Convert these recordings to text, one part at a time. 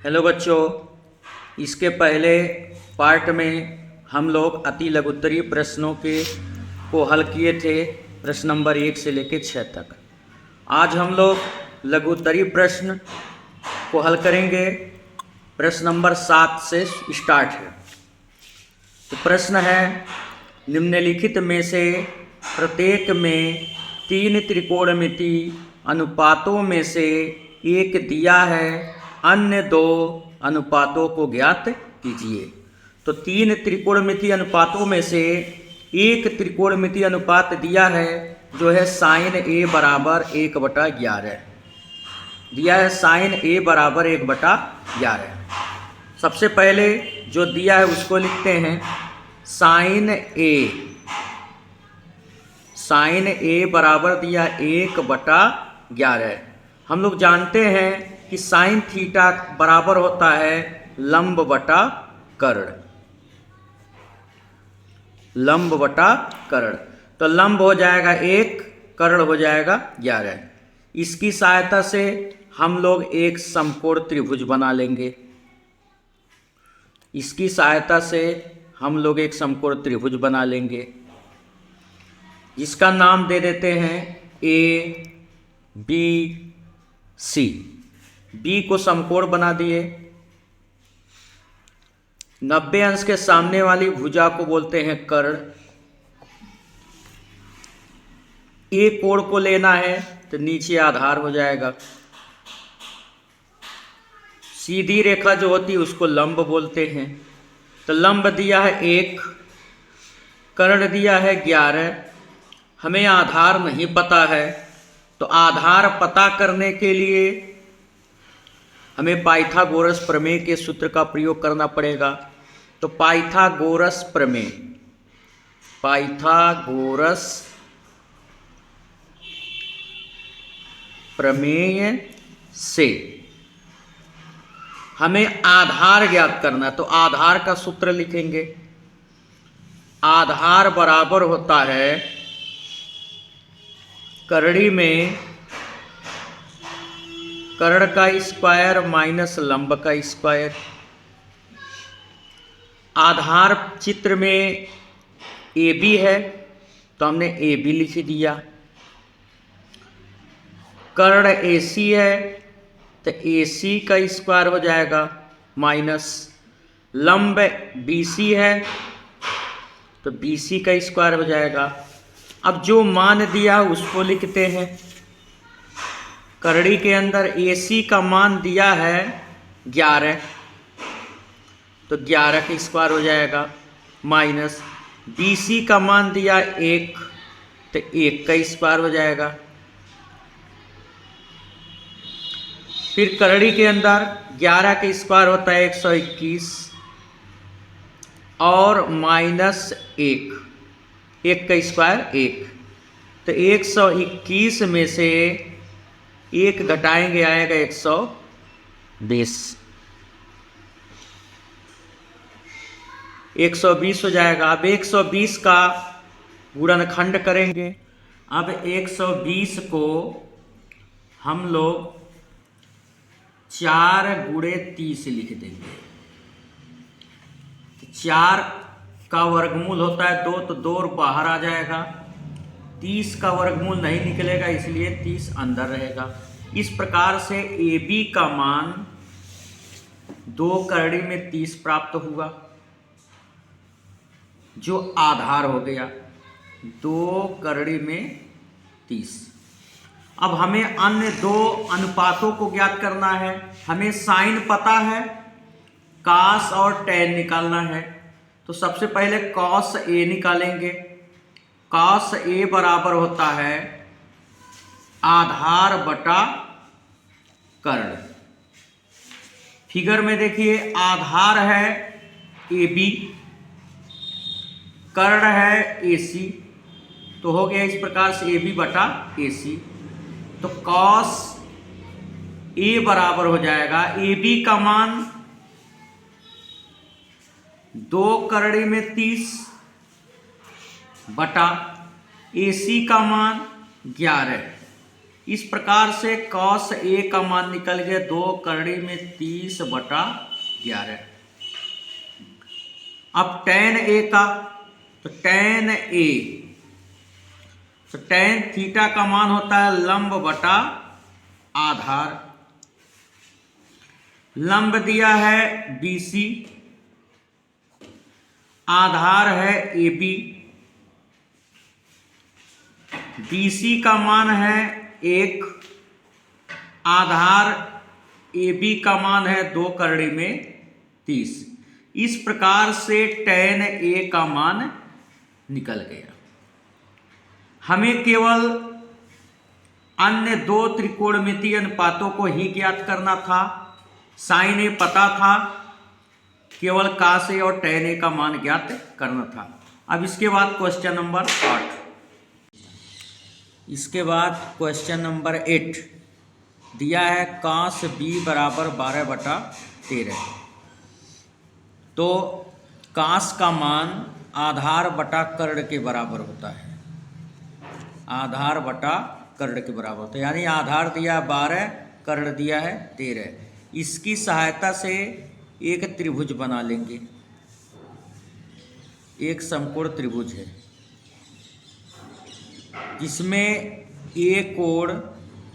Hello बच्चों, इसके पहले पार्ट में हम लोग अति लघुत्तरीय प्रश्नों को हल किए थे, प्रश्न नंबर 1 से लेकर 6 तक। आज हम लोग लघुत्तरीय प्रश्न को हल करेंगे, प्रश्न नंबर 7 से स्टार्ट है। तो प्रश्न है, निम्नलिखित में से प्रत्येक में 3 त्रिकोणमिति अनुपातों में से एक दिया है, अन्य 2 अनुपातों को ज्ञात कीजिए। तो 3 त्रिकोणमिति अनुपातों में से एक त्रिकोणमिति अनुपात दिया है जो है sin a बराबर 1/11 दिया है। sin a बराबर 1/11। सबसे पहले जो दिया है उसको लिखते हैं sin a बराबर दिया 1/11। हम लोग जानते हैं कि साइन थीटा बराबर होता है लंब बटा कर्ण। लंब बटा कर्ण, तो लंब हो जाएगा 1, कर्ण हो जाएगा 11। इसकी सहायता से हम लोग एक समकोण त्रिभुज बना लेंगे। इसकी सहायता से हम लोग एक समकोण त्रिभुज बना लेंगे, जिसका नाम दे देते हैं ABC। बी को समकोण बना दिए। 90 अंश के सामने वाली भुजा को बोलते हैं कर्ण। ए कोण को लेना है तो नीचे आधार हो जाएगा। सीधी रेखा जो होती है उसको लंब बोलते हैं। तो लंब दिया है 1, कर्ण दिया है 11। हमें आधार नहीं पता है, तो आधार पता करने के लिए हमें पाइथागोरस प्रमेय के सूत्र का प्रयोग करना पड़ेगा। तो पाइथागोरस प्रमेय से हमें आधार ज्ञात करना। तो आधार का सूत्र लिखेंगे। आधार बराबर होता है करड़ी में कर्ण का स्क्वायर माइनस लंब का स्क्वायर। आधार चित्र में AB है तो हमने AB लिख दिया। कर्ण AC है तो AC का स्क्वायर हो जाएगा माइनस लंब BC है तो BC का स्क्वायर हो जाएगा। अब जो मान दिया उसको लिखते हैं। करड़ी के अंदर AC का मान दिया है 11, तो 11 का स्क्वायर हो जाएगा माइनस BC का मान दिया 1, तो 1 का स्क्वायर हो जाएगा। फिर करड़ी के अंदर 11 का स्क्वायर होता है 121 और माइनस 1 का स्क्वायर 1, तो 121 में से 1 घटाएंगे आएगा 120। 120 हो जाएगा। अब 120 का गुणनखंड करेंगे। अब 120 को हम लोग 4 × 30 लिख देंगे। 4 का वर्गमूल होता है 2, तो 2 बाहर आ जाएगा। 30 का वर्गमूल नहीं निकलेगा, इसलिए 30 अंदर रहेगा। इस प्रकार से AB का मान 2 करड़ी में 30 प्राप्त हुआ, जो आधार हो गया 2 करड़ी में 30। अब हमें अन्य 2 अनुपातों को ज्ञात करना है। हमें साइन पता है, कॉस और टैन निकालना है। तो सबसे पहले कॉस A निकालेंगे। कॉस A बराबर होता है आधार बटा कर्ण। फिगर में देखिए, आधार है AB, कर्ण है AC, तो हो गया इस प्रकार से AB बटा AC। तो कॉस A बराबर हो जाएगा AB का मान 2 करड़ी में 30 बटा AC का मान 11। इस प्रकार से cos A का मान निकल गया 2 करड़ी में 30/11। अब tan A का, तो tan A, तो tan थीटा का मान होता है लंब बटा आधार। लंब दिया है BC, आधार है AB, BC का मान है 1, आधार AB का मान है 2 करड़ी में 30। इस प्रकार से tan A का मान निकल गया। हमें केवल अन्य दो त्रिकोणमितीय अनुपातों को ही ज्ञात करना था। साइन ए पता था, केवल cos A और tan A का मान ज्ञात करना था। अब इसके बाद क्वेश्चन नंबर 8। इसके बाद क्वेश्चन नंबर 8 दिया है cos B बराबर 12/13। तो cos का मान आधार बटा कर्ण के बराबर होता है, आधार बटा कर्ण के बराबर होता है। यानी आधार दिया 12, कर्ण दिया है 13। इसकी सहायता से एक त्रिभुज बना लेंगे। एक समकोण त्रिभुज है जिसमें A कोण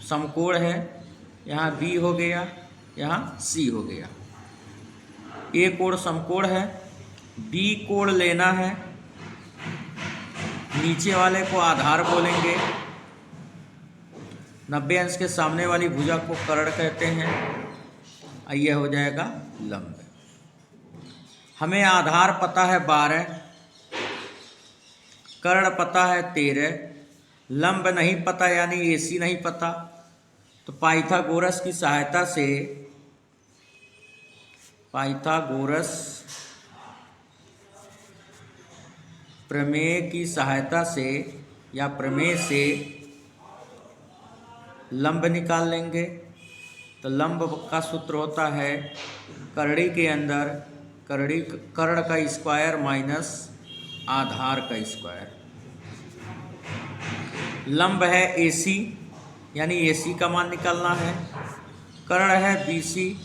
समकोण है, यहाँ B हो गया, यहाँ C हो गया। A कोण समकोण है, B कोण लेना है, नीचे वाले को आधार बोलेंगे, 90 अंश के सामने वाली भुजा को कर्ण कहते हैं, यह हो जाएगा लंब। हमें आधार पता है 12, कर्ण पता है 13, लंब नहीं पता यानी AC नहीं पता। तो पाइथागोरस की सहायता से, पाइथागोरस प्रमेय की सहायता से या प्रमेय से लंब निकाल लेंगे। तो लंब का सूत्र होता है करड़ी के अंदर कर्ण का स्क्वायर माइनस आधार का स्क्वायर। लंब है AC, यानी AC का मान निकालना है। कर्ण है BC,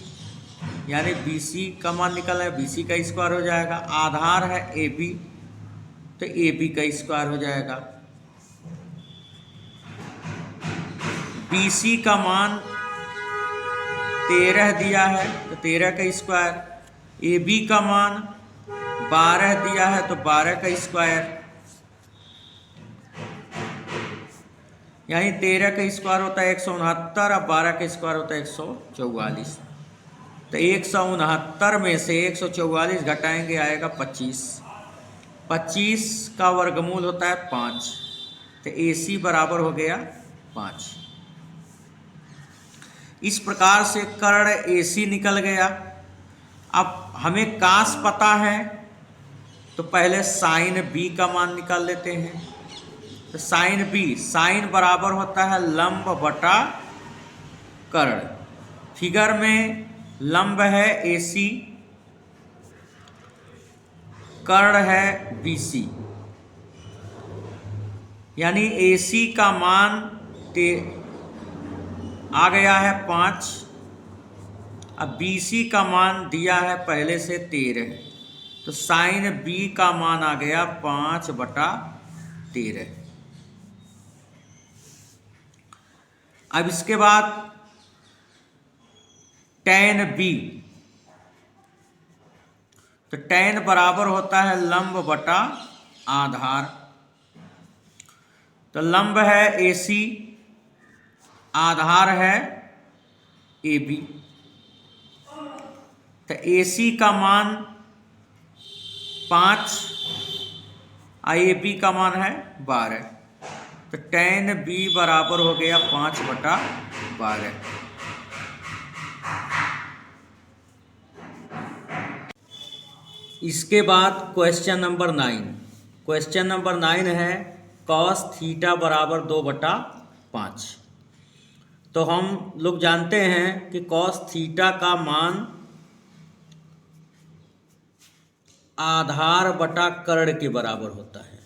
यानी BC का मान निकालना है, BC का स्क्वायर हो जाएगा। आधार है AB, तो AB का स्क्वायर हो जाएगा। BC का मान 13 दिया है, तो 13 का स्क्वायर। AB का मान 12 दिया है, तो 12 का स्क्वायर। यानी 13 का स्क्वायर होता है 169 और 12 का स्क्वायर होता है 144। तो 169 में से 144 घटाएंगे, आएगा 25। 25 का वर्गमूल होता है 5, तो AC बराबर हो गया 5। इस प्रकार से कर्ण AC निकल गया। अब हमें cos पता है, तो पहले sin B का मान निकाल लेते हैं। तो sin B, sin बराबर होता है लंब बटा कर्ण। फिगर में लंब है AC, कर्ण है BC, यानी AC का मान आ गया है 5। अब BC का मान दिया है पहले से 13, तो sin B का मान आ गया 5/13। अब इसके बाद tan B, तो tan बराबर होता है लंब बटा आधार। तो लंब है AC, आधार है AB, तो AC का मान 5, AB का मान है 12, तो tan B बराबर हो गया 5/12। इसके बाद क्वेश्चन नंबर 9। क्वेश्चन नंबर 9 है cos थीटा बराबर 2/5। तो हम लोग जानते हैं कि cos थीटा का मान आधार बटा कर्ण के बराबर होता है।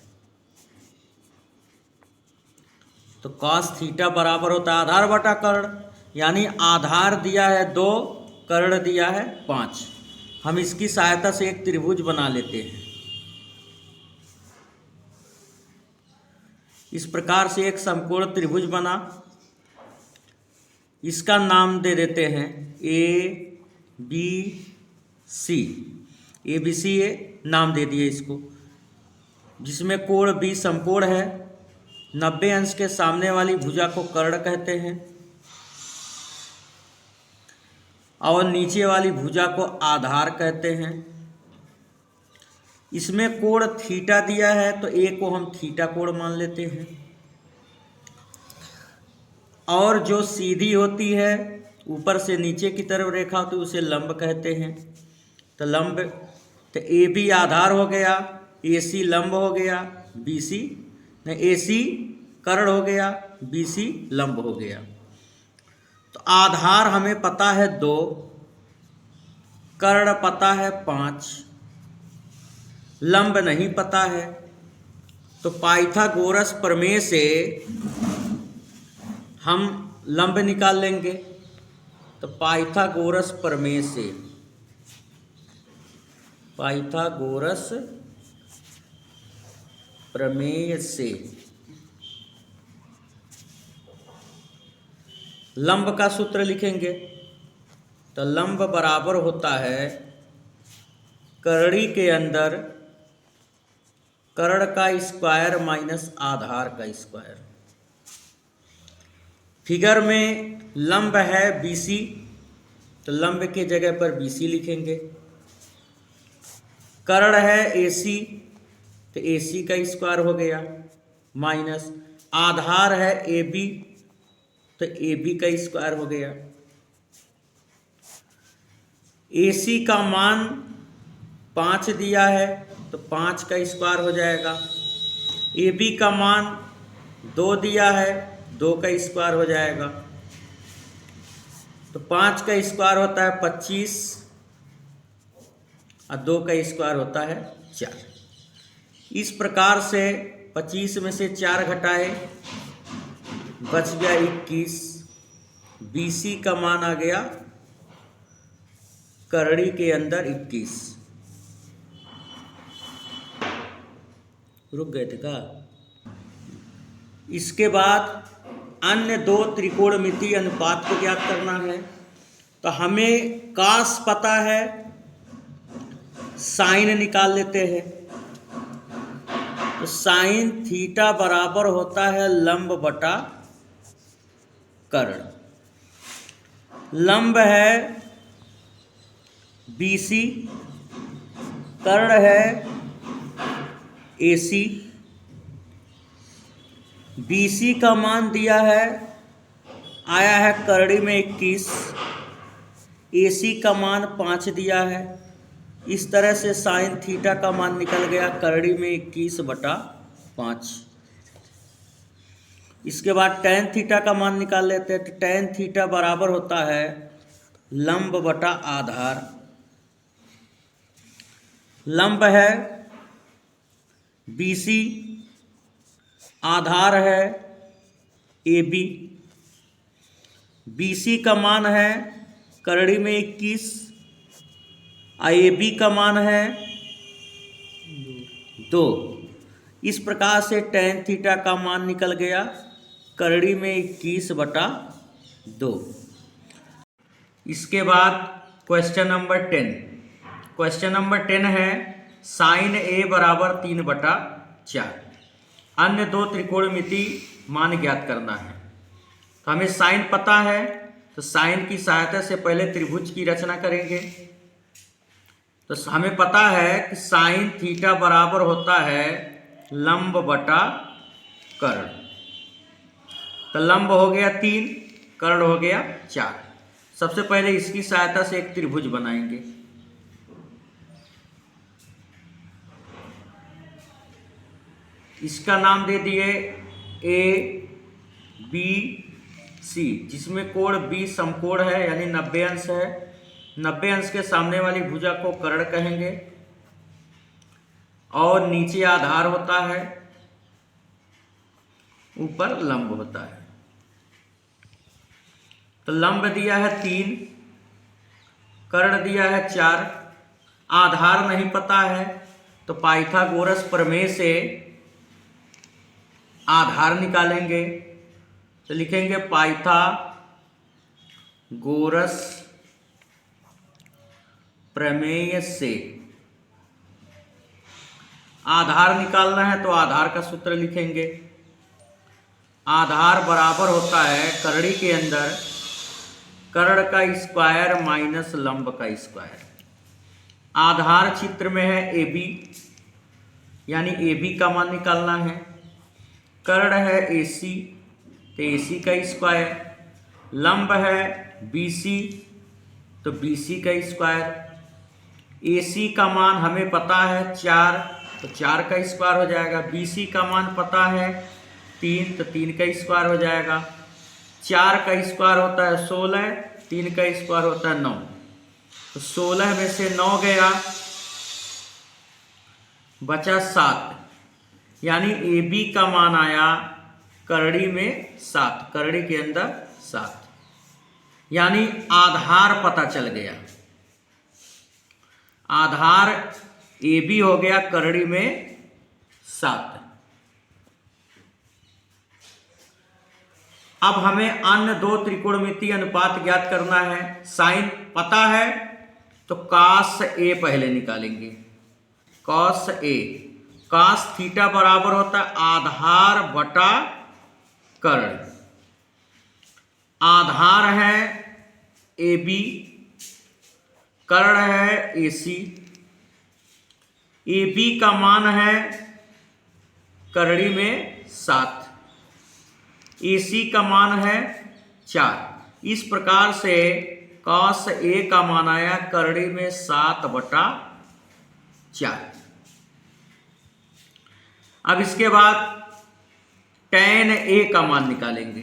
तो कॉस थीटा बराबर होता है आधार बटा कर्ण, यानी आधार दिया है 2, कर्ण दिया है 5। हम इसकी सहायता से एक त्रिभुज बना लेते हैं। इस प्रकार से एक समकोण त्रिभुज बना, इसका नाम दे देते हैं A B C. A B C नाम दे दिए इसको, जिसमें कोण बी समकोण है, 90 अंश के सामने वाली भुजा को कर्ण कहते हैं और नीचे वाली भुजा को आधार कहते हैं। इसमें कोण थीटा दिया है तो ए को हम थीटा कोण मान लेते हैं, और जो सीधी होती है ऊपर से नीचे की तरफ रेखा होती है उसे लंब कहते हैं। तो लंब, तो ए बी आधार हो गया, ए सी लंब हो गया, बी सी ए सी कर्ण हो गया, बी सी लंब हो गया। तो आधार हमें पता है 2, कर्ण पता है 5, लंब नहीं पता है। तो पाइथागोरस प्रमेय से हम लंब निकाल लेंगे। तो पाइथागोरस प्रमेय से, पाइथागोरस प्रमेय से लंब का सूत्र लिखेंगे। तो लंब बराबर होता है कर्णी के अंदर कर्ण का स्क्वायर माइनस आधार का स्क्वायर। फिगर में लंब है BC, तो लंब के जगह पर BC लिखेंगे। कर्ण है AC, तो AC का स्क्वायर हो गया, माइनस आधार है AB, तो AB का स्क्वायर हो गया। AC का मान 5 दिया है तो 5 का स्क्वायर हो जाएगा। AB का मान 2 दिया है, 2 का स्क्वायर हो जाएगा। तो 5 का स्क्वायर होता है 25 और 2 का स्क्वायर होता है 4। इस प्रकार से 25 में से 4 घटाए, बच गया 21। BC का मान आ गया कर्णी के अंदर 21। रुक गए थे का? इसके बाद अन्य 2 त्रिकोणमितीय अनुपात को ज्ञात करना है। तो हमें कास पता है, साइन निकाल लेते हैं। तो साइन थीटा बराबर होता है लंब बटा कर्ण। लंब है BC, कर्ण है AC। BC का मान दिया है, आया है कर्णी में 21, AC का मान 5 दिया है। इस तरह से साइन थीटा का मान निकल गया कर्णी में 21/5। इसके बाद टैन थीटा का मान निकाल लेते हैं। तो टैन थीटा बराबर होता है लंब बटा आधार। लंब है BC, आधार है AB। BC का मान है कर्णी में 21, AB का मान है 2। इस प्रकार से टैन थीटा का मान निकल गया कर्णी में 21/2। इसके बाद क्वेश्चन नंबर 10। क्वेश्चन नंबर 10 है साइन A बराबर 3/4। अन्य 2 त्रिकोणमिति मान ज्ञात करना है। तो हमें साइन पता है, तो साइन की सहायता से पहले त्रिभुज की रचना करेंगे। तो हमें पता है कि साइन थीटा बराबर होता है लंब बटा कर्ण। तो लंब हो गया 3, कर्ण हो गया 4। सबसे पहले इसकी सहायता से एक त्रिभुज बनाएंगे। इसका नाम दे दिए ABC, जिसमें कोण B समकोण है यानी 90 अंश है। 90 अंश के सामने वाली भुजा को कर्ण कहेंगे और नीचे आधार होता है। ऊपर लंब होता है। तो लंब दिया है 3, कर्ण दिया है 4, आधार नहीं पता है, तो पाइथागोरस प्रमेय से आधार निकालेंगे। तो लिखेंगे पाइथागोरस प्रमेय से आधार निकालना है, तो आधार का सूत्र लिखेंगे। आधार बराबर होता है करड़ी के अंदर कर्ण का स्क्वायर माइनस लंब का स्क्वायर। आधार चित्र में है AB, यानी AB का मान निकालना है। कर्ण है AC, तो AC का स्क्वायर। लंब है BC, तो BC का स्क्वायर। AC का मान हमें पता है 4, तो 4 का स्क्वायर हो जाएगा। BC का मान पता है 3, तो 3 का स्क्वायर हो जाएगा। 4 का स्क्वायर होता है 16, 3 का स्क्वायर होता है 9, तो 16 में से 9 गया, बचा 7, यानी AB का मान आया करड़ी में 7, करड़ी के अंदर 7, यानी आधार पता चल गया। आधार AB हो गया करड़ी में 7। अब हमें अन्य दो त्रिकोणमितीय अनुपात ज्ञात करना है। साइन पता है तो cos A पहले निकालेंगे। cos A, cos थीटा बराबर होता है आधार बटा कर्ण। आधार है AB, कर्ण है AC। AB का मान है करड़ी में 7, AC का मान है 4। इस प्रकार से cos A का मान आया करड़ी में 7/4। अब इसके बाद tan A का मान निकालेंगे।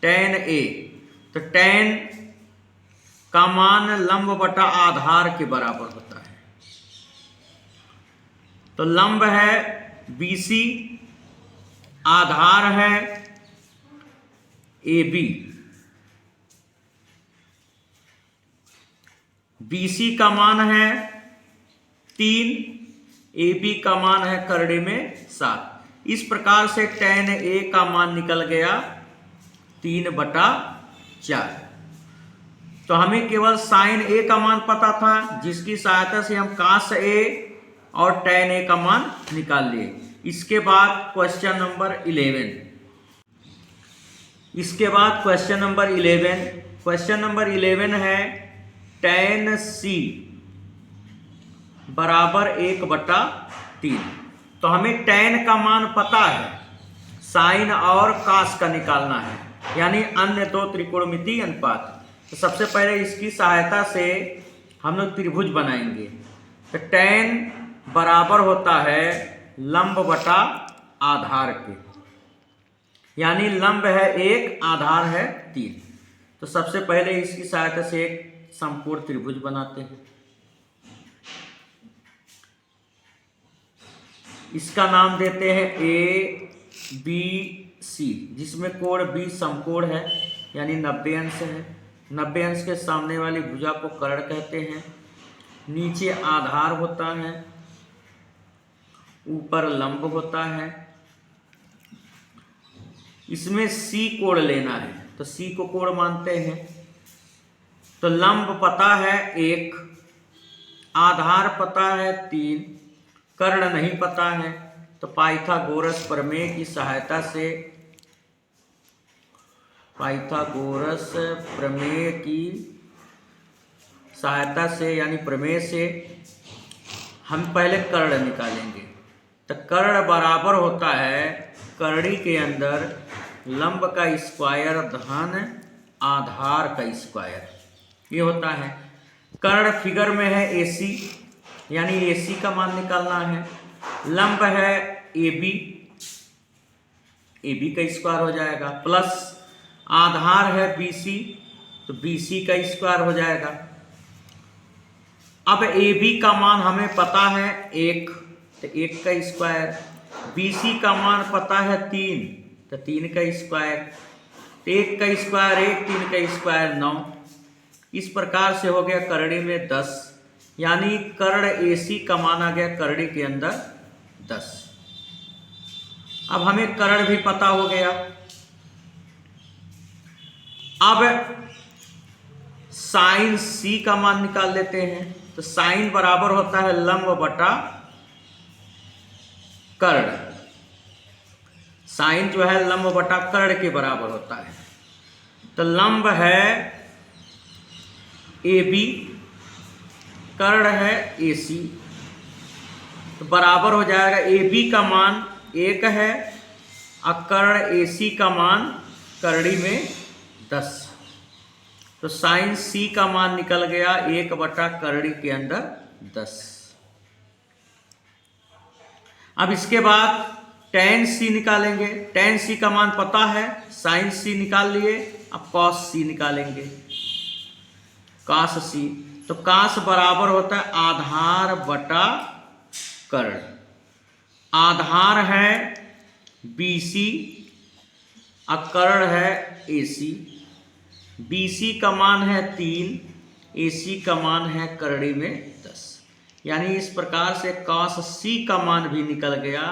tan A, तो tan का मान लंब बटा आधार के बराबर होता है। तो लंब है BC, आधार है AB। BC का मान है 3, AB का मान है करड़ी में 7। इस प्रकार से tan A का मान निकल गया 3/4। तो हमें केवल sin A का मान पता था, जिसकी सहायता से हम cos A और tan A का मान निकाल लिए। इसके बाद क्वेश्चन नंबर 11। क्वेश्चन नंबर 11 है tan C बराबर 1/3। तो हमें tan का मान पता है, साइन और cos का निकालना है, यानी अन्य दो त्रिकोणमितीय अनुपात। तो सबसे पहले इसकी सहायता से हम लोग त्रिभुज बनाएंगे। तो tan बराबर होता है लंब बटा आधार के, यानी लंब है 1, आधार है 3। तो सबसे पहले इसकी सहायता से एक समकोण त्रिभुज बनाते हैं। इसका नाम देते हैं ABC, जिसमें कोण B समकोण है, यानी 90 अंश है। 90 अंश के सामने वाली भुजा को कर्ण कहते हैं। नीचे आधार होता है, ऊपर लंब होता है। इसमें C कोण लेना है, तो C को कोण मानते हैं। तो लंब पता है 1, आधार पता है 3, कर्ण नहीं पता है। तो पाइथागोरस प्रमेय की सहायता से यानी प्रमेय से हम पहले कर्ण निकालेंगे। तो कर्ण बराबर होता है करड़ी के अंदर लंब का स्क्वायर धन आधार का स्क्वायर, ये होता है। कर्ण फिगर में है AC, यानी AC का मान निकालना है। लंब है AB, AB का स्क्वायर हो जाएगा, प्लस आधार है BC, तो BC का स्क्वायर हो जाएगा। अब AB का मान हमें पता है 1, तो 1 का स्क्वायर। BC का मान पता है 3, तो 3 का स्क्वायर, तो 1 का स्क्वायर 1, 3 का स्क्वायर 9। इस प्रकार से हो गया करड़ी में 10, यानी कर्ण AC का मान आ गया करड़ी के अंदर 10। अब हमें कर्ण भी पता हो गया। अब साइन C का मान निकाल लेते हैं। तो साइन बराबर होता है लंब बटा कर्ण। साइन जो है लंब बटा कर्ण के बराबर होता है। तो लंब है AB, कर्ण है AC, तो बराबर हो जाएगा AB का मान 1 है और कर्ण AC का मान करड़ी में 10। तो साइन C का मान निकल गया 1 बटा करड़ी के अंदर 10। अब इसके बाद tan C निकालेंगे। tan C का मान पता है, साइन C निकाल लिए। अब cos C निकालेंगे, cos C। तो cos बराबर होता है आधार बटा कर्ण। आधार है BC और कर्ण है AC। BC का मान है 3, AC का मान है करड़ी में 10। यानी इस प्रकार से cos C का मान भी निकल गया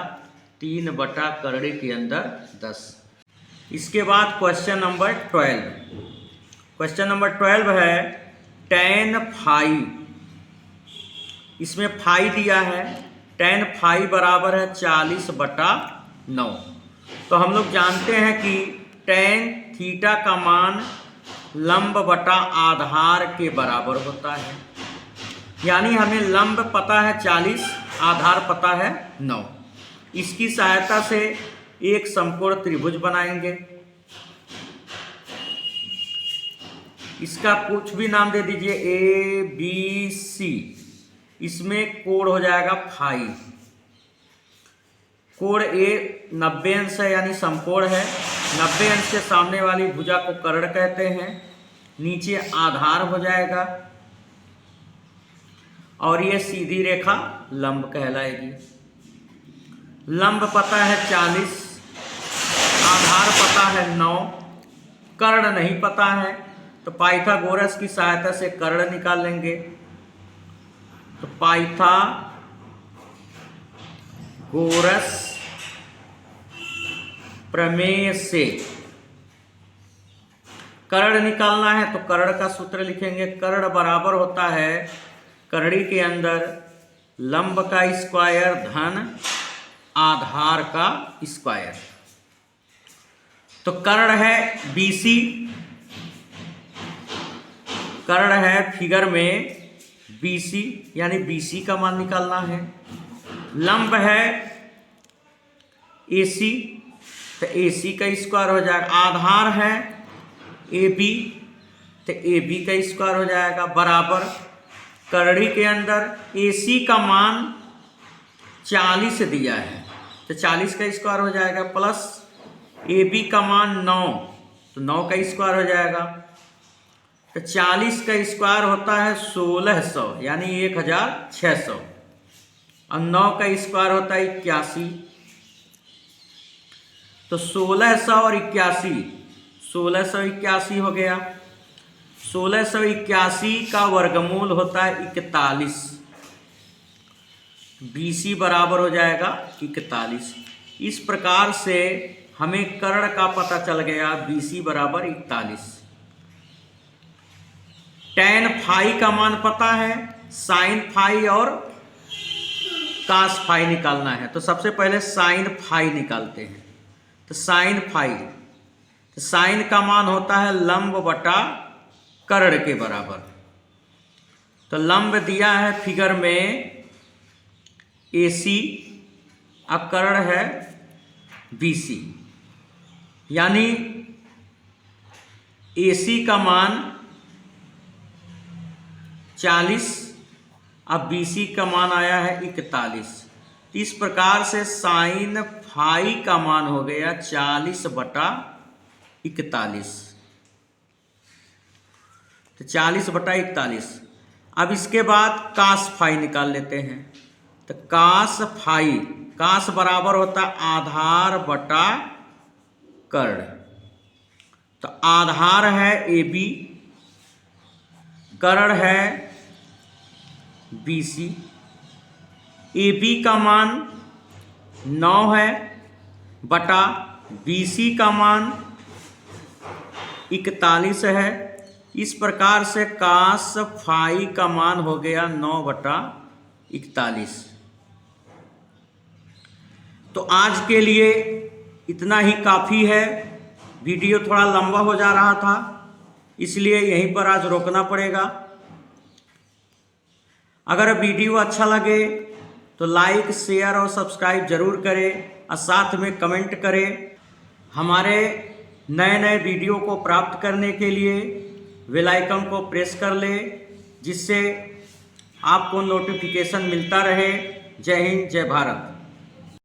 3 बटा करड़ी के अंदर 10। इसके बाद क्वेश्चन नंबर 12। क्वेश्चन नंबर 12 है tan फाई। इसमें फाई दिया है, tan फाई बराबर है 40 बटा 9। तो हम लोग जानते हैं कि tan थीटा का मान लंब बटा आधार के बराबर होता है। यानी हमें लंब पता है 40, आधार पता है 9। इसकी सहायता से एक समकोण त्रिभुज बनाएंगे। इसका कुछ भी नाम दे दीजिए, ABC। इसमें कोण हो जाएगा फाई। कोण A 90 अंश है, यानी समकोण है। 90 अंश से सामने वाली भुजा को कर्ण कहते हैं। नीचे आधार हो जाएगा और ये सीधी रेखा लंब कहलाएगी। लंब पता है 40, आधार पता है 9, कर्ण नहीं पता है। तो पाइथागोरस की सहायता से कर्ण निकाल लेंगे। तो पाइथागोरस प्रमेय से कर्ण निकालना है। तो कर्ण का सूत्र लिखेंगे। कर्ण बराबर होता है करड़ी के अंदर लंब का स्क्वायर धन आधार का स्क्वायर। तो कर्ण है BC, कर्ण है फिगर में BC, यानी BC का मान निकालना है। लंब है AC, तो AC का स्क्वायर हो जाएगा। आधार है AB, तो AB का स्क्वायर हो जाएगा बराबर करड़ी के अंदर AC का मान 40 दिया है, तो 40 का स्क्वायर हो जाएगा प्लस AB का मान 9, तो 9 का स्क्वायर हो जाएगा। तो 40 का स्क्वायर होता है 1600, यानी 1600, और 9 का स्क्वायर होता है 81। तो 1600 और 81, 1681 हो गया। 1681 का वर्गमूल होता है 41। BC बराबर हो जाएगा 41। इस प्रकार से हमें कर्ण का पता चल गया, BC बराबर 41। tan फाई का मान पता है, साइन फाई और कास फाई निकालना है। तो सबसे पहले साइन फाई निकालते हैं। तो साइन फाई, तो साइन का मान होता है लंब बटा कर्ण के बराबर। तो लंब दिया है फिगर में AC और कर्ण है BC, यानी AC का मान 40 और BC का मान आया है 41। इस प्रकार से साइन फाई का मान हो गया 40 बटा 41। तो 40 बटा 41। अब इसके बाद कास फाई निकाल लेते हैं। तो कास फाई, कास बराबर होता है आधार बटा कर्ण। तो आधार है AB, कर्ण है BC। AB का मान 9 है बटा BC का मान 41 है। इस प्रकार से कास फाई का मान हो गया 9 बटा 41। तो आज के लिए इतना ही काफ़ी है। वीडियो थोड़ा लंबा हो जा रहा था, इसलिए यहीं पर आज रोकना पड़ेगा। अगर वीडियो अच्छा लगे तो लाइक, शेयर और सब्सक्राइब जरूर करें और साथ में कमेंट करें। हमारे नए नए वीडियो को प्राप्त करने के लिए बेल आइकन को प्रेस कर ले, जिससे आपको नोटिफिकेशन मिलता रहे। जय हिंद, जय भारत।